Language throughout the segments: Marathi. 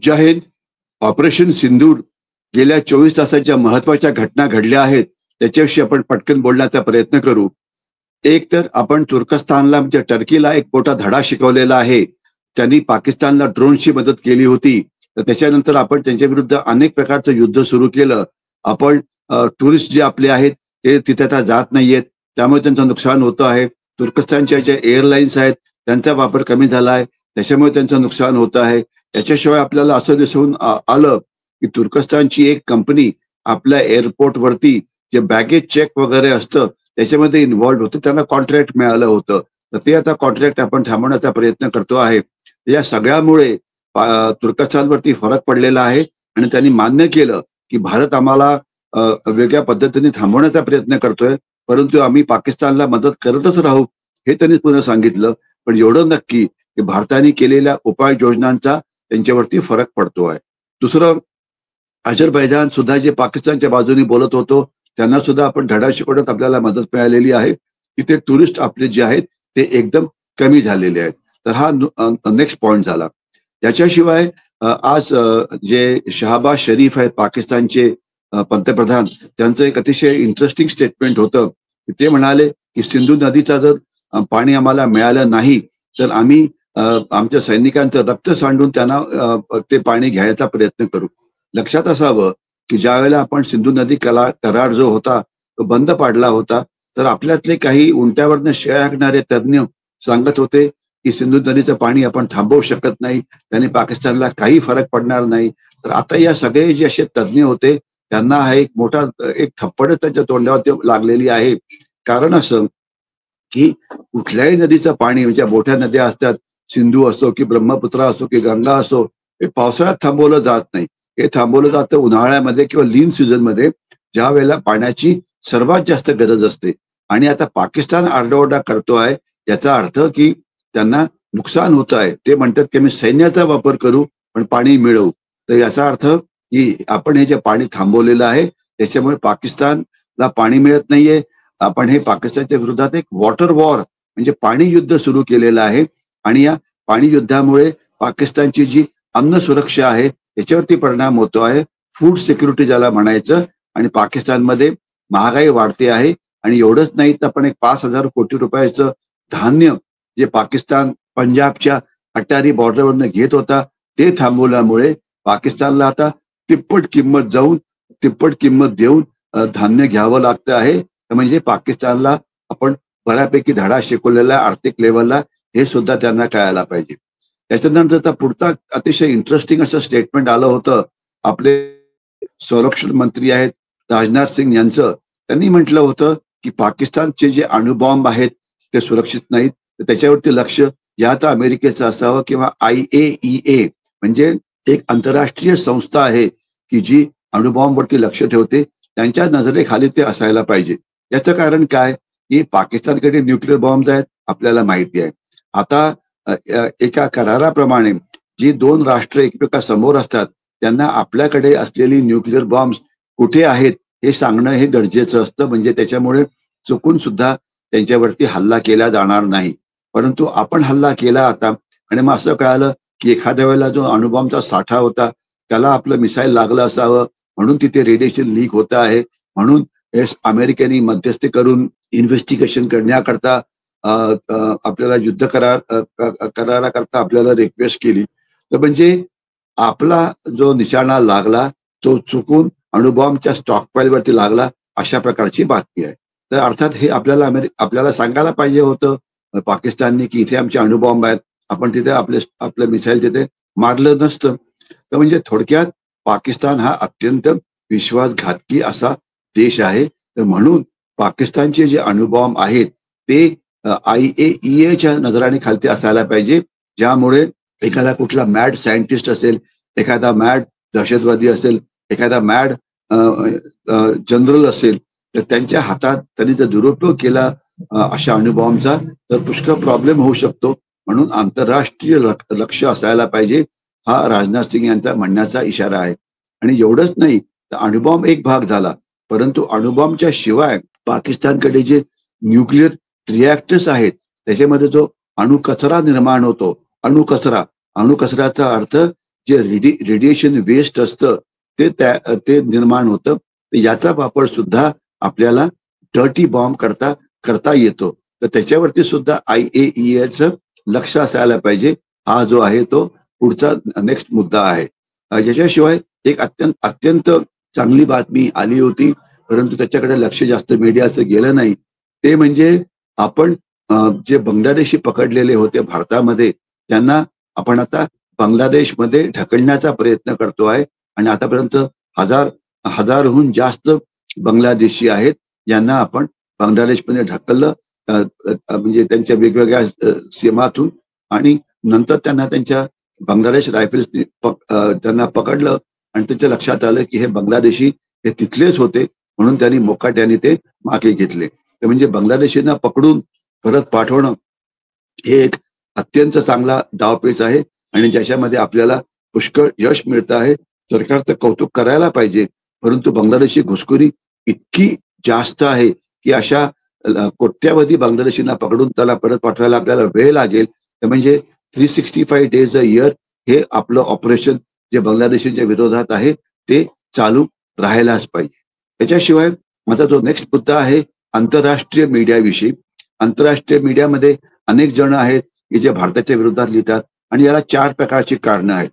जय हिंद. ऑपरेशन सिंदूर गेल्या 24 तासाच्या महत्वाच्या घटना घडल्या आहेत त्याच्याविषयी आपण पटकन बोलण्याचा प्रयत्न करू. एक तर आपण तुर्कस्तानला म्हणजे टर्कीला एक मोठा धडा शिकवलेला आहे. त्यांनी पाकिस्तानला ड्रोनची मदत केली होती, तर त्याच्यानंतर आपण त्यांच्या विरुद्ध अनेक प्रकारचं युद्ध सुरू केलं. आपण टुरिस्ट जे आपले आहेत ते तिथे आता जात नाहीयेत, त्यामुळे त्यांचं नुकसान होतं आहे. तुर्कस्तानच्या ज्या एअरलाईन्स आहेत त्यांचा वापर कमी झाला आहे, त्याच्यामुळे त्यांचं नुकसान होतं आहे. याच्याशिवाय आपल्याला असं दिसून आलं की तुर्कस्तानची एक कंपनी आपल्या एअरपोर्ट वरती जे बॅगेज चेक वगैरे असतं त्याच्यामध्ये इन्व्हॉल्ड होतं, त्यांना कॉन्ट्रॅक्ट मिळालं होतं. तर ते आता कॉन्ट्रॅक्ट आपण थांबवण्याचा प्रयत्न करतो आहे. या सगळ्यामुळे तुर्कस्तानवरती फरक पडलेला आहे आणि त्यांनी मान्य केलं की भारत आम्हाला वेगळ्या पद्धतीने थांबवण्याचा प्रयत्न करतोय, परंतु आम्ही पाकिस्तानला मदत करतच राहू हे त्यांनी पुन्हा सांगितलं. पण एवढं नक्की की भारताने केलेल्या उपाययोजनांचा त्यांच्यावरती फरक पडतो आहे. दुसरं, अझरबैजान सुद्धा जे पाकिस्तानच्या बाजूने बोलत होतो त्यांना सुद्धा आपण धडा शिकवण्यात आपल्याला मदत मिळालेली आहे की ते टुरिस्ट आपले जे आहेत ते एकदम कमी झालेले आहेत. तर हा नेक्स्ट पॉइंट झाला. याच्याशिवाय आज जे शहबाज शरीफ आहेत पाकिस्तानचे पंतप्रधान, त्यांचं एक अतिशय इंटरेस्टिंग स्टेटमेंट होतं की ते म्हणाले की सिंधू नदीचा जर पाणी आम्हाला मिळालं नाही तर आम्ही आमच्या सैनिकांचं रक्त सांडून त्यांना ते पाणी घ्यायचा प्रयत्न करू. लक्षात असावं की ज्या वेळेला आपण सिंधू नदी करार जो होता तो बंद पाडला होता, तर आपल्यातले काही उंट्यावरनं शिळ्या हाकणारे तज्ञ सांगत होते की सिंधू नदीचं पाणी आपण थांबवू शकत नाही, त्याने पाकिस्तानला काही फरक पडणार नाही. तर आता या सगळे जे असे तज्ञ होते त्यांना हा एक मोठा एक थप्पडच त्यांच्या तोंडावरती लागलेली आहे. कारण असं की कुठल्याही नदीचं पाणी म्हणजे मोठ्या नद्या असतात, सिंधू असो की ब्रह्मपुत्र असो की गंगा असो, हे पावसाळ्यात थांबवलं जात नाही. हे थांबवलं जातं उन्हाळ्यामध्ये किंवा लीन सीझन मध्ये, ज्या वेळेला पाण्याची सर्वात जास्त गरज असते. आणि आता पाकिस्तान आरडाओरडा करतो आहे, याचा अर्थ की त्यांना नुकसान होत आहे. ते म्हणतात की मी सैन्याचा वापर करू पण पाणी मिळवू. तर याचा अर्थ की आपण हे जे पाणी थांबवलेलं आहे त्याच्यामुळे पाकिस्तानला पाणी मिळत नाहीये. आपण हे पाकिस्तानच्या विरोधात एक वॉटर वॉर म्हणजे पाणी युद्ध सुरू केलेलं आहे. आणि या पाणी युद्धामुळे पाकिस्तानची जी अन्न सुरक्षा आहे त्याच्यावरती परिणाम होतो आहे. फूड सिक्युरिटी ज्याला म्हणायचं. आणि पाकिस्तानमध्ये महागाई वाढते आहे. आणि एवढंच नाही तर आपण एक 5,000 कोटी रुपयाचं धान्य जे पाकिस्तान पंजाबच्या अटारी बॉर्डरवरनं घेत होता ते थांबवल्यामुळे पाकिस्तानला आता तिप्पट किंमत देऊन धान्य घ्यावं लागतं आहे. म्हणजे पाकिस्तानला आपण बऱ्यापैकी धडा शिकवलेला आर्थिक लेवलला, हे सुद्धा त्यांना कळायला पाहिजे. त्याच्यानंतरचा पुढचा अतिशय इंटरेस्टिंग असं स्टेटमेंट आलं होतं आपले संरक्षण मंत्री आहेत राजनाथ सिंग यांचं. त्यांनी म्हटलं होतं की पाकिस्तानचे जे अणुबॉम्ब आहेत ते सुरक्षित नाहीत, तर त्याच्यावरती लक्ष या तर अमेरिकेचं असावं किंवा IAEA म्हणजे एक आंतरराष्ट्रीय संस्था आहे की जी अणुबॉम्बवरती लक्ष ठेवते, त्यांच्या नजरेखाली ते असायला पाहिजे. याचं कारण काय की पाकिस्तानकडे न्यूक्लिअर बॉम्ब आहेत आपल्याला माहिती आहे. आता एका कराराप्रमाणे जी दोन राष्ट्र एकमेकांसमोर असतात त्यांना आपल्याकडे असलेली न्यूक्लिअर बॉम्ब कुठे आहेत हे सांगणं हे गरजेचं असतं. म्हणजे त्याच्यामुळे चुकून सुद्धा त्यांच्यावरती हल्ला केला जाणार नाही. परंतु आपण हल्ला केला आता आणि मग असं कळालं की एखाद्या वेळेला जो अणुबॉम्बचा साठा होता त्याला आपलं मिसाईल लागलं असावं, म्हणून तिथे रेडिएशन लीक होत आहे. म्हणून अमेरिकेने मध्यस्थी करून इन्व्हेस्टिगेशन करण्याकरता आपल्याला युद्ध कराराकरता आपल्याला रिक्वेस्ट केली. तर म्हणजे आपला जो निशाणा लागला तो चुकून अणुबॉम्बच्या स्टॉकपाईल वरती लागला, अशा प्रकारची बातमी आहे. तर अर्थात हे आपल्याला सांगायला पाहिजे होतं पाकिस्तानने की इथे आमचे अणुबॉम्ब आहेत, आपण तिथे आपलं मिसाईल तिथे मारलं नसतं. तर म्हणजे थोडक्यात पाकिस्तान हा अत्यंत विश्वासघातकी असा देश आहे. तर म्हणून पाकिस्तानचे जे अणुबॉम्ब आहेत ते IAEAच्या नजराने खालती असायला पाहिजे, ज्यामुळे एखादा कुठला मॅड सायंटिस्ट असेल, एखादा मॅड दहशतवादी असेल, एखादा मॅड जनरल असेल, तर त्यांच्या हातात त्यांनी जर दुरुपयोग केला अशा अणुबॉम्बचा तर पुष्कळ प्रॉब्लेम होऊ शकतो. म्हणून आंतरराष्ट्रीय लक्ष असायला पाहिजे, हा राजनाथ सिंग यांचा म्हणण्याचा इशारा आहे. आणि एवढंच नाही तर अणुबॉम्ब एक भाग झाला, परंतु अणुबॉम्बच्या शिवाय पाकिस्तानकडे जे न्यूक्लिअर रिॲक्टर्स आहेत त्याच्यामध्ये जो अणुकचरा निर्माण होतो, अणुकचऱ्याचा अर्थ जे रेडिएशन वेस्ट असतं ते निर्माण होतं. याचा वापर सुद्धा आपल्याला डर्टी बॉम्ब करता येतो. तर त्याच्यावरती सुद्धा IAEAचं लक्ष असायला पाहिजे. हा जो आहे तो पुढचा नेक्स्ट मुद्दा आहे. याच्याशिवाय एक अत्यंत चांगली बातमी आली होती, परंतु त्याच्याकडे लक्ष जास्त मीडियाचं गेलं नाही. ते म्हणजे आपण जे बांगलादेशी पकडलेले होते भारतामध्ये, त्यांना आपण आता बांगलादेशमध्ये ढकलण्याचा प्रयत्न करतो आहे. आणि आतापर्यंत हजारहून जास्त बांगलादेशी आहेत, यांना आपण बांगलादेशमध्ये ढकललं, म्हणजे त्यांच्या वेगवेगळ्या सीमातून. आणि नंतर त्यांना त्यांच्या बांगलादेश रायफल्स त्यांना पकडलं आणि त्यांच्या लक्षात आलं की हे बांगलादेशी हे तिथलेच होते, म्हणून त्यांनी मोकाट्याने ते मागे घेतले. ते म्हणजे बांगलादेशींना पकडून परत पाठवणं हे एक अत्यंत चांगला डावपेच आहे आणि ज्याच्यामध्ये आपल्याला पुष्कळ यश मिळतं आहे. सरकारचं कौतुक करायला पाहिजे, परंतु बांगलादेशी घुसखोरी इतकी जास्त आहे की अशा कोट्यावधी बांगलादेशींना पकडून त्याला परत पाठवायला आपल्याला वेळ लागेल. तर म्हणजे 365 डेज अ इयर हे आपलं ऑपरेशन जे बांगलादेशींच्या विरोधात आहे ते चालू राहायलाच पाहिजे. त्याच्याशिवाय माझा जो नेक्स्ट मुद्दा आहे आंतरराष्ट्रीय मीडियाविषयी. आंतरराष्ट्रीय मीडियामध्ये अनेक जण आहेत की जे भारताच्या विरोधात लिहितात आणि याला 4 प्रकारची कारणं आहेत.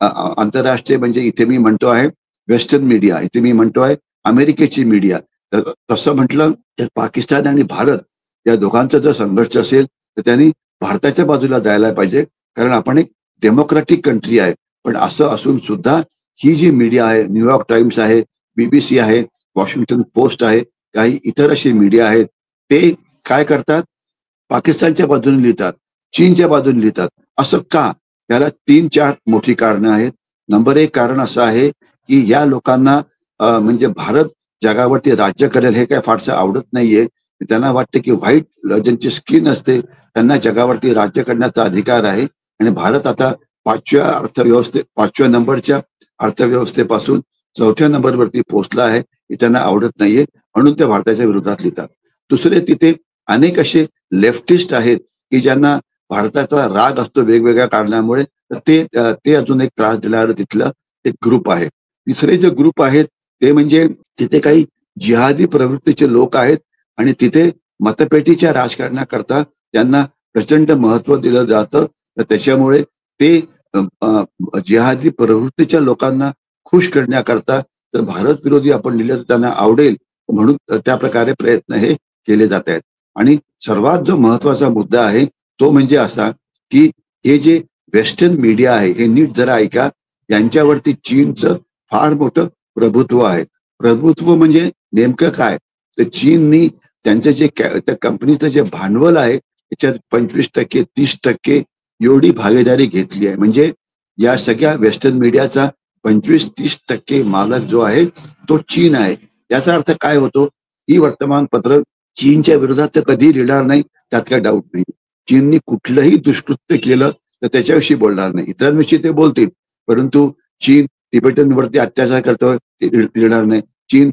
आंतरराष्ट्रीय म्हणजे इथे मी म्हणतो आहे वेस्टर्न मीडिया, इथे मी म्हणतो आहे अमेरिकेची मीडिया. तसं म्हटलं तर पाकिस्तान आणि भारत या दोघांचा जर संघर्ष असेल तर त्यांनी भारताच्या बाजूला जायला पाहिजे, कारण आपण एक डेमोक्रॅटिक कंट्री आहे. पण असं असून सुद्धा ही जी मीडिया आहे, न्यूयॉर्क टाइम्स आहे, BBC आहे, वॉशिंग्टन पोस्ट आहे, काही इतर अशी मीडिया आहेत, ते काय करतात, पाकिस्तानच्या बाजूने लिहितात, चीनच्या बाजूने लिहितात. असं का? त्याला 3-4 मोठी कारणं आहेत. नंबर 1 कारण असं आहे की या लोकांना म्हणजे भारत जगावरती राज्य करेल हे काय फारसं आवडत नाहीये. त्यांना वाटतं की व्हाईट ज्यांची स्किन असते त्यांना जगावरती राज्य करण्याचा अधिकार आहे आणि भारत आता 5व्या नंबरच्या अर्थव्यवस्थेपासून 4थ्या नंबरवरती पोहोचला आहे, हे त्यांना आवडत नाहीये, म्हणून ते भारताच्या विरोधात लिहितात. दुसरे, तिथे अनेक असे लेफ्टिस्ट आहेत की ज्यांना भारताचा राग असतो वेगवेगळ्या कारणामुळे, तर ते अजून एक त्रास देणारं तिथलं एक ग्रुप आहे. तिसरे जे ग्रुप आहेत ते म्हणजे तिथे काही जिहादी प्रवृत्तीचे लोक आहेत आणि तिथे मतपेटीच्या राजकारणाकरता त्यांना प्रचंड महत्व दिलं जातं. तर त्याच्यामुळे ते जिहादी प्रवृत्तीच्या लोकांना खुश करण्याकरता तर भारत विरोधी आपण लिहिलं तर त्यांना आवडेल, म्हणून त्या प्रकारे प्रयत्न हे केले जात आहेत. आणि सर्वात जो महत्वाचा मुद्दा आहे तो म्हणजे असा की हे जे वेस्टर्न मीडिया आहे हे नीट जरा ऐका, यांच्यावरती चीनचं फार मोठं प्रभुत्व आहे. प्रभुत्व म्हणजे नेमकं काय, तर चीननी त्यांचं जे त्या कंपनीचं जे भांडवल आहे त्याच्यात 25% 30% एवढी भागीदारी घेतली आहे. म्हणजे या सगळ्या वेस्टर्न मीडियाचा 25-30% मालक जो आहे तो चीन आहे. याचा अर्थ काय होतो, ही वर्तमानपत्र चीनच्या विरोधात तर कधी लिहिणार नाही, त्यात काय डाऊट नाही. चीननी कुठलंही दुष्कृत्य केलं तर त्याच्याविषयी बोलणार नाही. इतरांविषयी ते बोलतील, परंतु चीन तिबेटनवरती अत्याचार करतोय ते लिहिणार नाही. चीन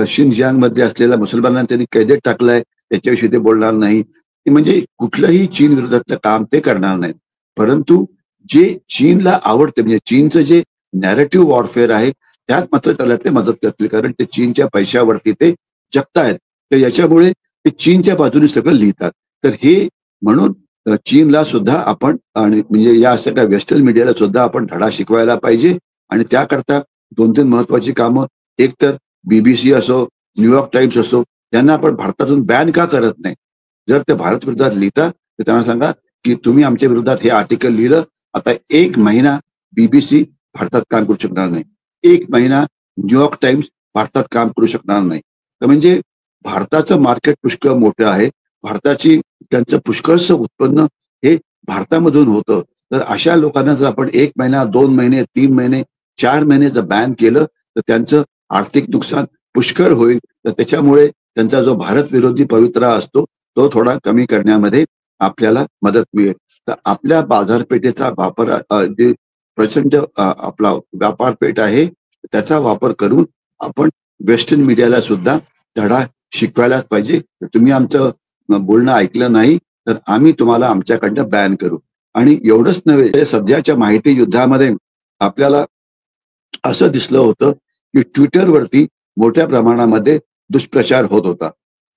शिनजियांग मध्ये असलेल्या मुसलमानांना त्यांनी कैदेत टाकलाय त्याच्याविषयी ते बोलणार नाही. म्हणजे कुठलंही चीन विरोधातलं काम ते करणार नाहीत. परंतु जे चीनला आवडते म्हणजे चीनचं जे नॅरेटिव्ह वॉरफेअर आहे त्यात मात्र त्याला ते मदत करतील, कारण ते चीनच्या पैशावरती ते जगतायत. तर याच्यामुळे ते चीनच्या बाजूने सगळं लिहितात. तर हे म्हणून चीनला सुद्धा आपण आणि म्हणजे या सगळ्या वेस्टर्न मीडियाला सुद्धा आपण धडा शिकवायला पाहिजे. आणि त्याकरता 2-3 महत्वाची कामं, एक तर BBC असो, न्यूयॉर्क टाइम्स असो, त्यांना आपण भारतातून बॅन का करत नाही. जर ते भारत विरोधात लिहितात तर त्यांना सांगा की तुम्ही आमच्या विरोधात हे आर्टिकल लिहिलं, आता 1 महिना BBC भारतात काम करू शकणार नाही, 1 महिना न्यूयॉर्क टाइम्स भारतात काम करू शकणार नाही. तर म्हणजे भारताचं मार्केट पुष्कळ मोठं आहे, त्यांचं पुष्कळचं उत्पन्न हे भारतामधून होतं. तर अशा लोकांना जर आपण 1 महिना 2 महिने 3 महिने 4 महिने जर बॅन केलं तर त्यांचं आर्थिक नुकसान पुष्कळ होईल. तर त्याच्यामुळे त्यांचा जो भारत विरोधी पवित्रा असतो तो थोडा कमी करण्यामध्ये आपल्याला मदत मिळेल. तर आपल्या बाजारपेठेचा वापर जे प्रचंड आपला व्यापारपेठ आहे त्याचा वापर करून आपण वेस्टर्न मीडियाला सुद्धा धडा शिकवायलाच पाहिजे. तुम्ही आमचं बोलणं ऐकलं नाही तर आम्ही तुम्हाला आमच्याकडनं बॅन करू. आणि एवढंच नव्हे, सध्याच्या माहिती युद्धामध्ये आपल्याला असं दिसलं होतं की ट्विटरवरती मोठ्या प्रमाणामध्ये दुष्प्रचार होत होता.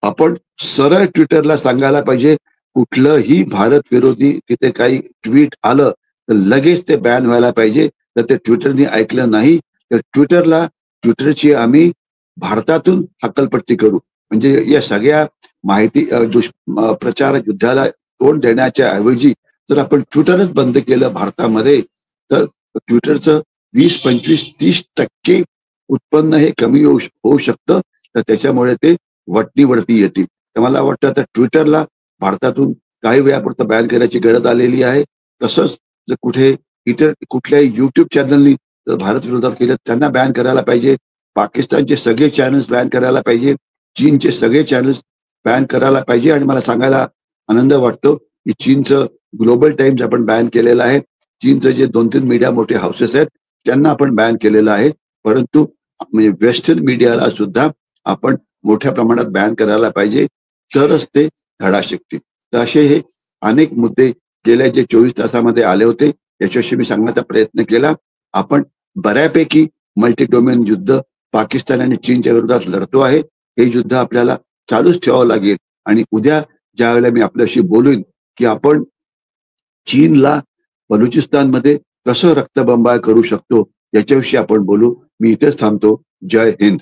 आपण सरळ ट्विटरला सांगायला पाहिजे, कुठलंही भारत विरोधी तिथे काही ट्विट आलं तर लगेच ते बॅन व्हायला पाहिजे. तर ते ट्विटरनी ऐकलं नाही तर ट्विटरची आम्ही भारतातून हक्कलपट्टी करू. म्हणजे या सगळ्या माहिती प्रचार युद्धाला तोंड देण्याच्या ऐवजी जर आपण ट्विटरच बंद केलं भारतामध्ये, तर ट्विटरचं 20, 25, 30% उत्पन्न हे कमी होऊ शकतं. तर त्याच्यामुळे ते वरती येतील. तर मला वाटतं आता ट्विटरला भारतातून काही वेळापुरतं बॅन करायची गरज आलेली आहे. तसंच जर कुठे इतर कुठल्याही युट्यूब चॅनलनी जर भारत विरोधात केलं त्यांना बॅन करायला पाहिजे. पाकिस्तानचे सगळे चॅनल्स बॅन करायला पाहिजे. चीनचे सगळे चॅनल्स बॅन करायला पाहिजे. आणि मला सांगायला आनंद वाटतो की चीनचं ग्लोबल टाइम्स आपण बॅन केलेलं आहे. चीनचं जे 2-3 मीडिया मोठे हाऊसेस आहेत त्यांना आपण बॅन केलेलं आहे. परंतु म्हणजे वेस्टर्न मीडियाला सुद्धा आपण मोठ्या प्रमाणात बॅन करायला पाहिजे, तरच ते धडा शिकतील. तर असे हे अनेक मुद्दे गेल्या जे 24 तासामध्ये आले होते याच्याशी मी सांगण्याचा प्रयत्न केला. आपण बऱ्यापैकी मल्टी डोमेन युद्ध पाकिस्तान आणि चीनच्या विरोधात लढतो आहे. हे युद्ध आपल्याला चालूच ठेवावं लागेल. आणि उद्या ज्यावेळेला मी आपल्याशी बोलून की आपण चीनला बलुचिस्तानमध्ये कसं रक्तबंबाळ करू शकतो याच्याविषयी आपण बोलू. मी इथेच थांबतो. जय हिंद.